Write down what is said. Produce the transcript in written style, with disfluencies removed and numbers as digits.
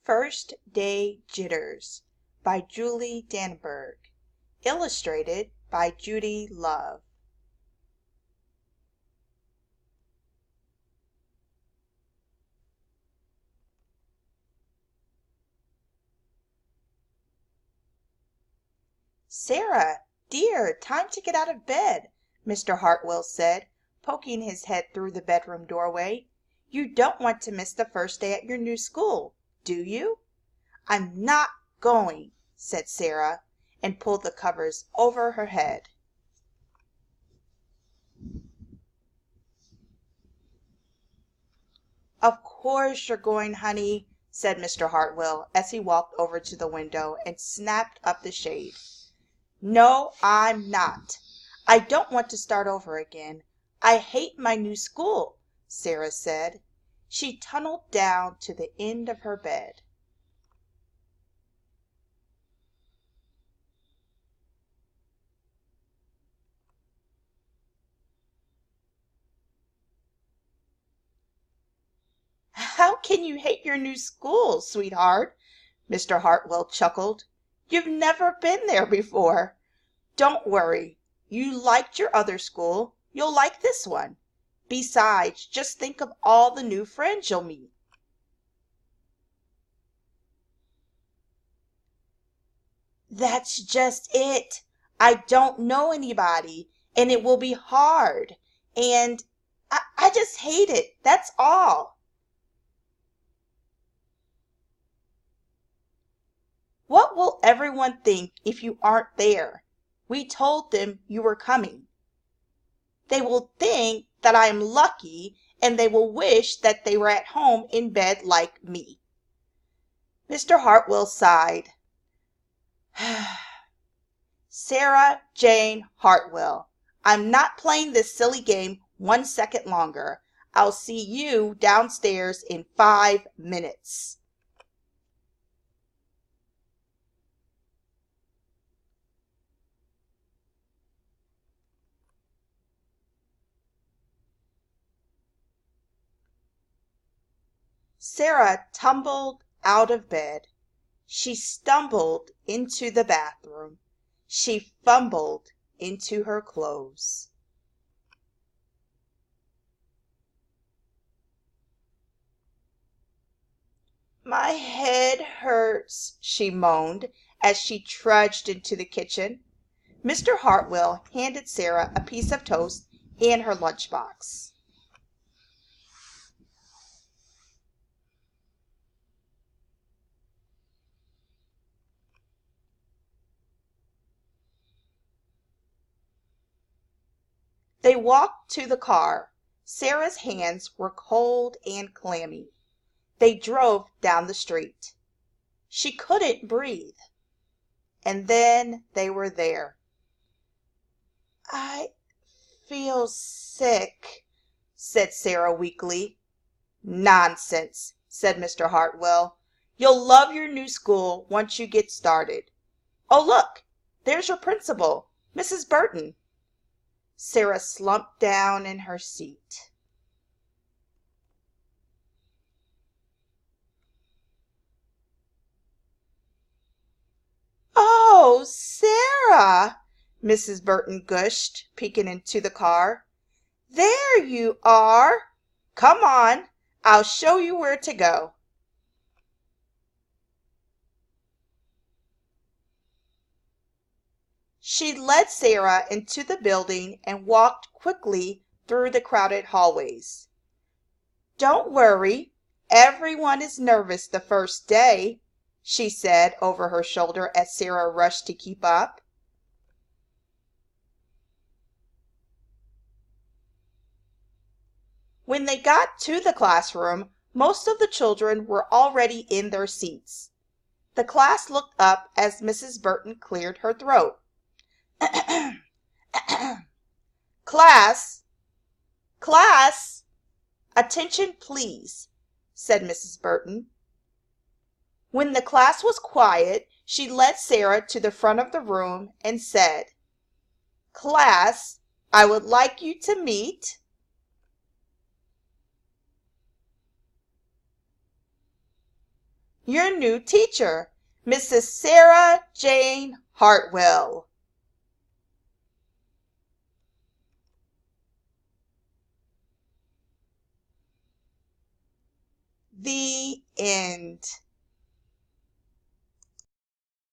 First Day Jitters by Julie Danberg. Illustrated by Judy Love. "Sarah, dear, time to get out of bed," Mr. Hartwell said, poking his head through the bedroom doorway. "You don't want to miss the first day at your new school, do you?" "I'm not going," said Sarah, and pulled the covers over her head. "Of course you're going, honey," said Mr. Hartwell as he walked over to the window and snapped up the shade. "No, I'm not. I don't want to start over again. I hate my new school," Sarah said. She tunneled down to the end of her bed. "How can you hate your new school, sweetheart?" Mr. Hartwell chuckled. "You've never been there before. Don't worry. You liked your other school. You'll like this one. Besides, just think of all the new friends you'll meet." "That's just it. I don't know anybody, and it will be hard. And I just hate it. That's all." "What will everyone think if you aren't there? We told them you were coming." "They will think that I am lucky, and they will wish that they were at home in bed like me." Mr. Hartwell sighed. "Sarah Jane Hartwell, I'm not playing this silly game 1 second longer. I'll see you downstairs in 5 minutes. Sarah tumbled out of bed. She stumbled into the bathroom. She fumbled into her clothes. "My head hurts," she moaned as she trudged into the kitchen. Mr. Hartwell handed Sarah a piece of toast and her lunchbox. They walked to the car. Sarah's hands were cold and clammy. They drove down the street. She couldn't breathe. And then they were there. "I feel sick," said Sarah weakly. "Nonsense," said Mr. Hartwell. "You'll love your new school once you get started. Oh, look, there's your principal, Mrs. Burton." Sarah slumped down in her seat. "Oh, Sarah," Mrs. Burton gushed, peeking into the car. "There you are. Come on, I'll show you where to go." She led Sarah into the building and walked quickly through the crowded hallways. "Don't worry, everyone is nervous the first day," she said over her shoulder as Sarah rushed to keep up. When they got to the classroom, most of the children were already in their seats. The class looked up as Mrs. Burton cleared her throat. "Class, class, attention please," said Mrs. Burton. When the class was quiet, she led Sarah to the front of the room and said, "Class, I would like you to meet your new teacher, Mrs. Sarah Jane Hartwell. The end.